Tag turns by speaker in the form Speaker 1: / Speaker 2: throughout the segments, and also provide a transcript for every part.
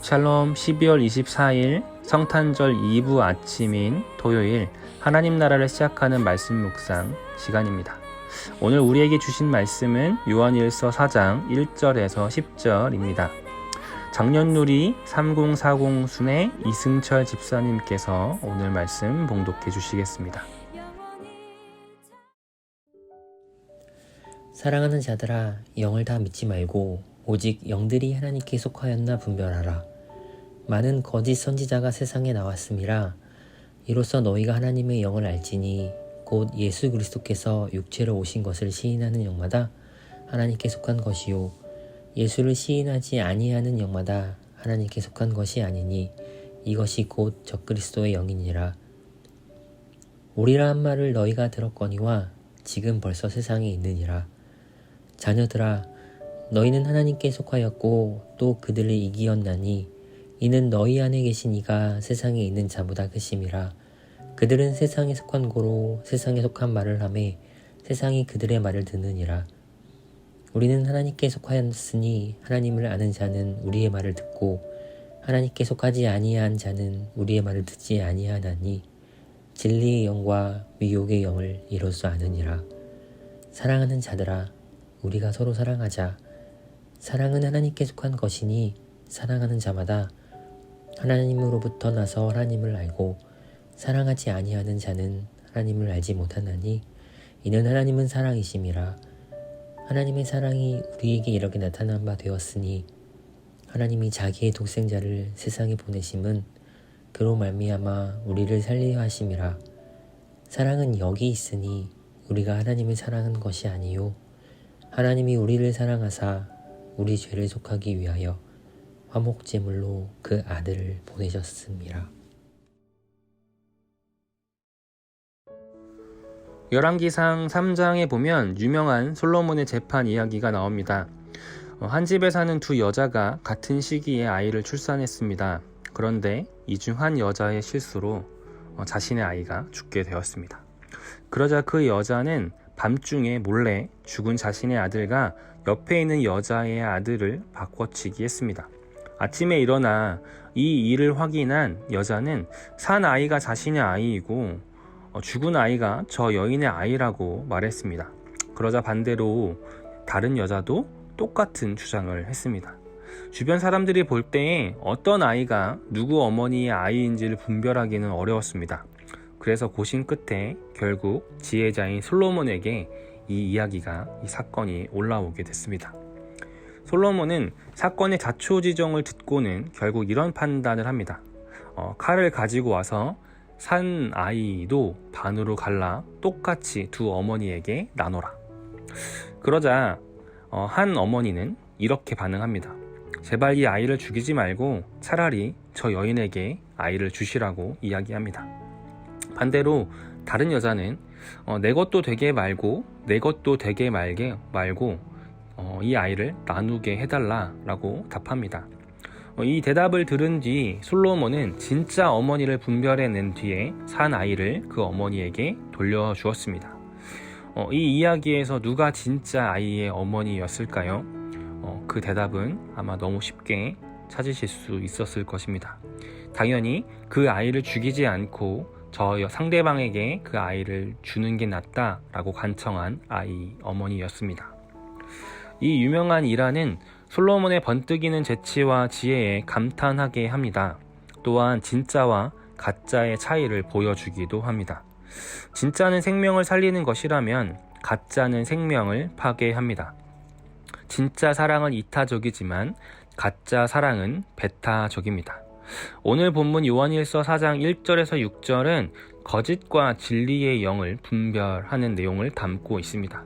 Speaker 1: 샬롬 12월 24일 성탄절 2부 아침인 토요일 하나님 나라를 시작하는 말씀 묵상 시간입니다. 오늘 우리에게 주신 말씀은 요한일서 4장 1절에서 10절입니다. 작년누리 3040 순회 이승철 집사님께서 오늘 말씀 봉독해 주시겠습니다.
Speaker 2: 사랑하는 자들아, 영을 다 믿지 말고 오직 영들이 하나님께 속하였나 분별하라. 많은 거짓 선지자가 세상에 나왔음이라. 이로써 너희가 하나님의 영을 알지니 곧 예수 그리스도께서 육체로 오신 것을 시인하는 영마다 하나님께 속한 것이요, 예수를 시인하지 아니하는 영마다 하나님께 속한 것이 아니니 이것이 곧 적그리스도의 영이니라. 오리라 한 말을 너희가 들었거니와 지금 벌써 세상에 있느니라. 자녀들아, 너희는 하나님께 속하였고 또 그들을 이기었나니 이는 너희 안에 계신 이가 세상에 있는 자보다 크심이라. 그들은 세상에 속한 고로 세상에 속한 말을 하매 세상이 그들의 말을 듣느니라. 우리는 하나님께 속하였으니 하나님을 아는 자는 우리의 말을 듣고 하나님께 속하지 아니한 자는 우리의 말을 듣지 아니하나니 진리의 영과 미혹의 영을 이로써 아느니라. 사랑하는 자들아, 우리가 서로 사랑하자. 사랑은 하나님께 속한 것이니 사랑하는 자마다 하나님으로부터 나서 하나님을 알고 사랑하지 아니하는 자는 하나님을 알지 못하나니 이는 하나님은 사랑이심이라. 하나님의 사랑이 우리에게 이렇게 나타난 바 되었으니 하나님이 자기의 독생자를 세상에 보내심은 그로 말미암아 우리를 살리려 하심이라. 사랑은 여기 있으니 우리가 하나님을 사랑한 것이 아니요 하나님이 우리를 사랑하사 우리 죄를 속하기 위하여 화목제물로 그 아들을 보내셨음이라.
Speaker 1: 열왕기상 3장에 보면 유명한 솔로몬의 재판 이야기가 나옵니다. 한 집에 사는 두 여자가 같은 시기에 아이를 출산했습니다. 그런데 이 중 한 여자의 실수로 자신의 아이가 죽게 되었습니다. 그러자 그 여자는 밤중에 몰래 죽은 자신의 아들과 옆에 있는 여자의 아들을 바꿔치기 했습니다. 아침에 일어나 이 일을 확인한 여자는 산 아이가 자신의 아이이고 죽은 아이가 저 여인의 아이라고 말했습니다. 그러자 반대로 다른 여자도 똑같은 주장을 했습니다. 주변 사람들이 볼 때에 어떤 아이가 누구 어머니의 아이인지를 분별하기는 어려웠습니다. 그래서 고심 끝에 결국 지혜자인 솔로몬에게 이 사건이 올라오게 됐습니다. 솔로몬은 사건의 자초지종을 듣고는 결국 이런 판단을 합니다. 칼을 가지고 와서 산 아이도 반으로 갈라 똑같이 두 어머니에게 나눠라. 그러자 한 어머니는 이렇게 반응합니다. 제발 이 아이를 죽이지 말고 차라리 저 여인에게 아이를 주시라고 이야기합니다. 반대로 다른 여자는 내 것도 되게 말고 내 것도 되게 말고 이 아이를 나누게 해달라 라고 답합니다. 이 대답을 들은 뒤 솔로몬은 진짜 어머니를 분별해낸 뒤에 산 아이를 그 어머니에게 돌려주었습니다. 이 이야기에서 누가 진짜 아이의 어머니였을까요? 그 대답은 아마 너무 쉽게 찾으실 수 있었을 것입니다. 당연히 그 아이를 죽이지 않고 저 상대방에게 그 아이를 주는 게 낫다라고 간청한 아이 어머니였습니다. 이 유명한 일화는 솔로몬의 번뜩이는 재치와 지혜에 감탄하게 합니다. 또한 진짜와 가짜의 차이를 보여주기도 합니다. 진짜는 생명을 살리는 것이라면 가짜는 생명을 파괴합니다. 진짜 사랑은 이타적이지만 가짜 사랑은 배타적입니다. 오늘 본문 요한일서 4장 1절에서 6절은 거짓과 진리의 영을 분별하는 내용을 담고 있습니다.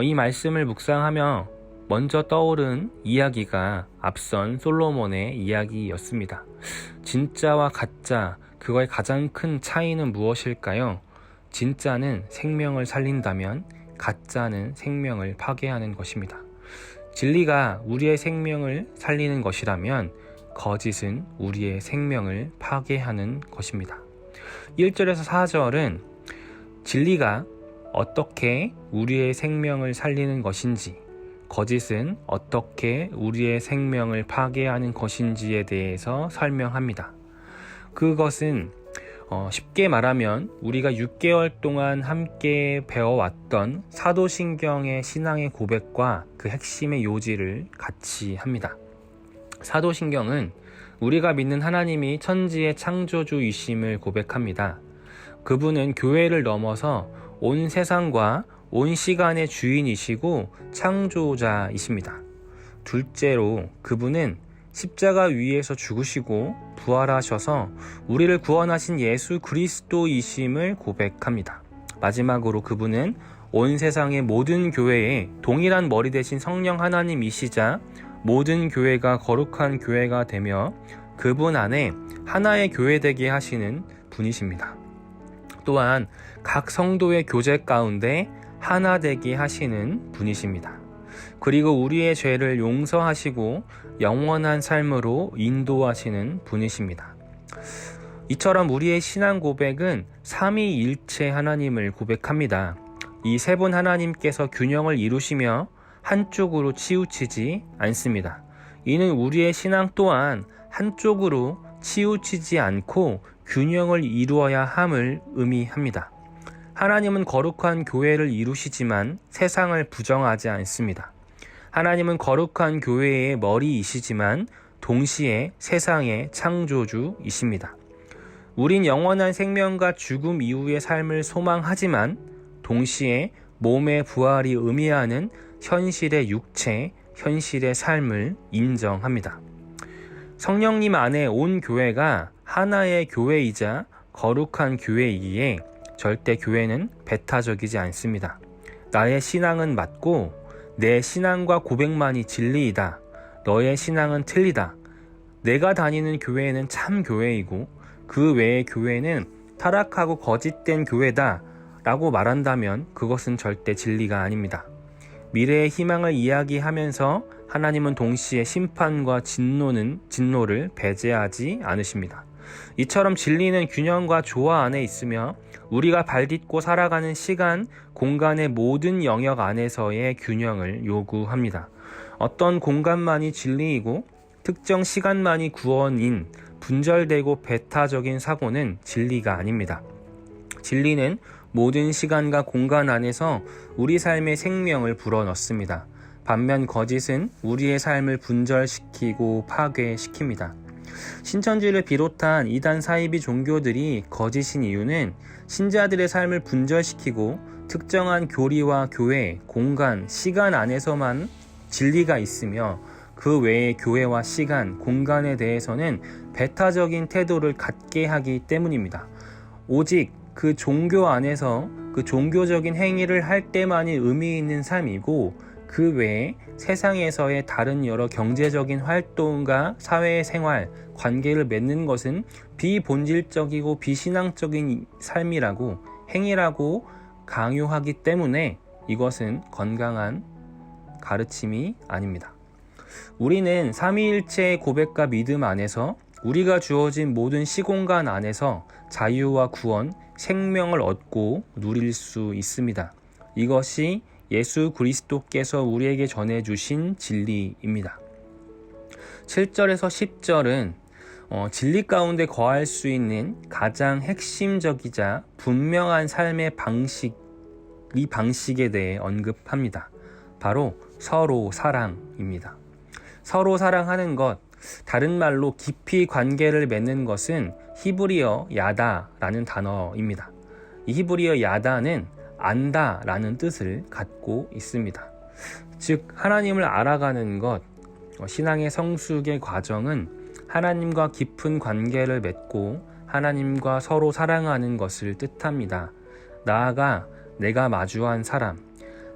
Speaker 1: 이 말씀을 묵상하며 먼저 떠오른 이야기가 앞선 솔로몬의 이야기였습니다. 진짜와 가짜, 그거의 가장 큰 차이는 무엇일까요? 진짜는 생명을 살린다면 가짜는 생명을 파괴하는 것입니다. 진리가 우리의 생명을 살리는 것이라면 거짓은 우리의 생명을 파괴하는 것입니다. 1절에서 4절은 진리가 어떻게 우리의 생명을 살리는 것인지, 거짓은 어떻게 우리의 생명을 파괴하는 것인지에 대해서 설명합니다. 그것은 쉽게 말하면 우리가 6개월 동안 함께 배워왔던 사도신경의 신앙의 고백과 그 핵심의 요지를 같이 합니다. 사도신경은 우리가 믿는 하나님이 천지의 창조주이심을 고백합니다. 그분은 교회를 넘어서 온 세상과 온 시간의 주인이시고 창조자이십니다. 둘째로 그분은 십자가 위에서 죽으시고 부활하셔서 우리를 구원하신 예수 그리스도이심을 고백합니다. 마지막으로 그분은 온 세상의 모든 교회에 동일한 머리 대신 성령 하나님이시자 모든 교회가 거룩한 교회가 되며 그분 안에 하나의 교회 되게 하시는 분이십니다. 또한 각 성도의 교제 가운데 하나 되게 하시는 분이십니다. 그리고 우리의 죄를 용서하시고 영원한 삶으로 인도하시는 분이십니다. 이처럼 우리의 신앙 고백은 삼위일체 하나님을 고백합니다. 이 세 분 하나님께서 균형을 이루시며 한쪽으로 치우치지 않습니다. 이는 우리의 신앙 또한 한쪽으로 치우치지 않고 균형을 이루어야 함을 의미합니다. 하나님은 거룩한 교회를 이루시지만 세상을 부정하지 않습니다. 하나님은 거룩한 교회의 머리이시지만 동시에 세상의 창조주이십니다. 우린 영원한 생명과 죽음 이후의 삶을 소망하지만 동시에 몸의 부활이 의미하는 현실의 육체, 현실의 삶을 인정합니다. 성령님 안에 온 교회가 하나의 교회이자 거룩한 교회이기에 절대 교회는 배타적이지 않습니다. 나의 신앙은 맞고 내 신앙과 고백만이 진리이다. 너의 신앙은 틀리다. 내가 다니는 교회는 참 교회이고 그 외의 교회는 타락하고 거짓된 교회다 라고 말한다면 그것은 절대 진리가 아닙니다. 미래의 희망을 이야기하면서 하나님은 동시에 심판과 진노를 배제하지 않으십니다. 이처럼 진리는 균형과 조화 안에 있으며 우리가 발딛고 살아가는 시간, 공간의 모든 영역 안에서의 균형을 요구합니다. 어떤 공간만이 진리이고 특정 시간만이 구원인 분절되고 배타적인 사고는 진리가 아닙니다. 진리는 모든 시간과 공간 안에서 우리 삶의 생명을 불어넣습니다. 반면 거짓은 우리의 삶을 분절시키고 파괴시킵니다. 신천지를 비롯한 이단 사이비 종교들이 거짓인 이유는 신자들의 삶을 분절시키고 특정한 교리와 교회, 공간, 시간 안에서만 진리가 있으며 그 외의 교회와 시간, 공간에 대해서는 배타적인 태도를 갖게 하기 때문입니다. 오직 그 종교 안에서 그 종교적인 행위를 할 때만이 의미 있는 삶이고 그 외에 세상에서의 다른 여러 경제적인 활동과 사회생활, 관계를 맺는 것은 비본질적이고 비신앙적인 삶이라고 행위라고 강요하기 때문에 이것은 건강한 가르침이 아닙니다. 우리는 삼위일체의 고백과 믿음 안에서 우리가 주어진 모든 시공간 안에서 자유와 구원, 생명을 얻고 누릴 수 있습니다. 이것이 예수 그리스도께서 우리에게 전해주신 진리입니다. 7절에서 10절은 진리 가운데 거할 수 있는 가장 핵심적이자 분명한 삶의 방식에 대해 언급합니다. 바로 서로 사랑입니다. 서로 사랑하는 것, 다른 말로 깊이 관계를 맺는 것은 히브리어 야다라는 단어입니다. 이 히브리어 야다는 안다라는 뜻을 갖고 있습니다. 즉 하나님을 알아가는 것, 신앙의 성숙의 과정은 하나님과 깊은 관계를 맺고 하나님과 서로 사랑하는 것을 뜻합니다. 나아가 내가 마주한 사람,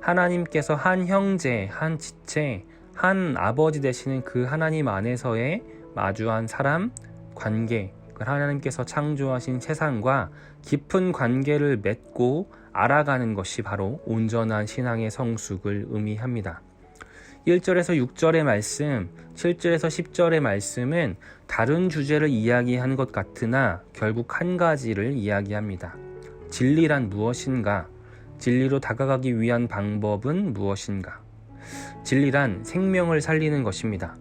Speaker 1: 하나님께서 한 형제, 한 지체, 한 아버지 되시는 그 하나님 안에서의 마주한 사람, 관계, 하나님께서 창조하신 세상과 깊은 관계를 맺고 알아가는 것이 바로 온전한 신앙의 성숙을 의미합니다. 1절에서 6절의 말씀, 7절에서 10절의 말씀은 다른 주제를 이야기한 것 같으나 결국 한 가지를 이야기합니다. 진리란 무엇인가? 진리로 다가가기 위한 방법은 무엇인가? 진리란 생명을 살리는 것입니다.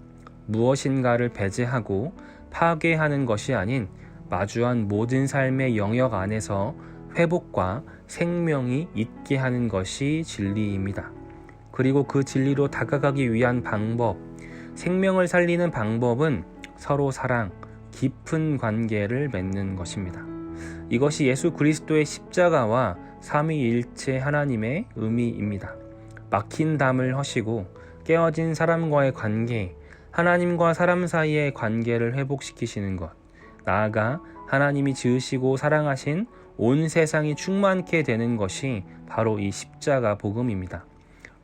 Speaker 1: 무엇인가를 배제하고 파괴하는 것이 아닌 마주한 모든 삶의 영역 안에서 회복과 생명이 있게 하는 것이 진리입니다. 그리고 그 진리로 다가가기 위한 방법, 생명을 살리는 방법은 서로 사랑, 깊은 관계를 맺는 것입니다. 이것이 예수 그리스도의 십자가와 삼위일체 하나님의 의미입니다. 막힌 담을 허시고 깨어진 사람과의 관계, 하나님과 사람 사이의 관계를 회복시키시는 것, 나아가 하나님이 지으시고 사랑하신 온 세상이 충만케 되는 것이 바로 이 십자가 복음입니다.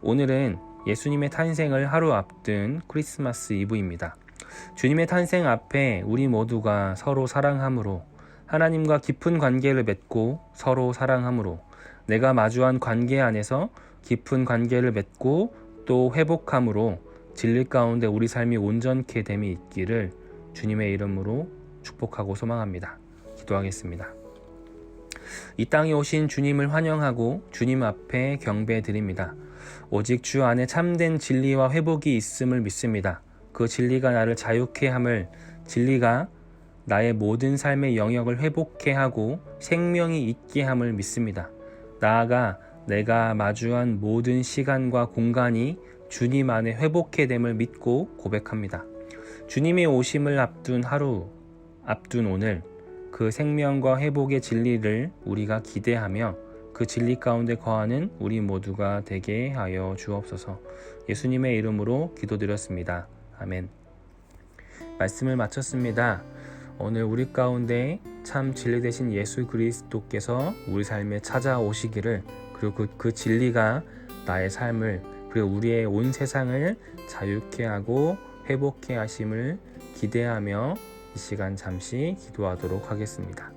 Speaker 1: 오늘은 예수님의 탄생을 하루 앞둔 크리스마스 이브입니다. 주님의 탄생 앞에 우리 모두가 서로 사랑함으로, 하나님과 깊은 관계를 맺고 서로 사랑함으로, 내가 마주한 관계 안에서 깊은 관계를 맺고 또 회복함으로 진리 가운데 우리 삶이 온전케 됨이 있기를 주님의 이름으로 축복하고 소망합니다. 기도하겠습니다. 이 땅에 오신 주님을 환영하고 주님 앞에 경배드립니다. 오직 주 안에 참된 진리와 회복이 있음을 믿습니다. 그 진리가 나를 자유케 함을, 진리가 나의 모든 삶의 영역을 회복케 하고 생명이 있게 함을 믿습니다. 나아가 내가 마주한 모든 시간과 공간이 주님 안에 회복케 됨을 믿고 고백합니다. 주님의 오심을 앞둔 하루, 앞둔 오늘, 그 생명과 회복의 진리를 우리가 기대하며 그 진리 가운데 거하는 우리 모두가 되게 하여 주옵소서. 예수님의 이름으로 기도드렸습니다. 아멘. 말씀을 마쳤습니다. 오늘 우리 가운데 참 진리 되신 예수 그리스도께서 우리 삶에 찾아오시기를, 그리고 그 진리가 나의 삶을, 그리고 우리의 온 세상을 자유케 하고 회복케 하심을 기대하며 이 시간 잠시 기도하도록 하겠습니다.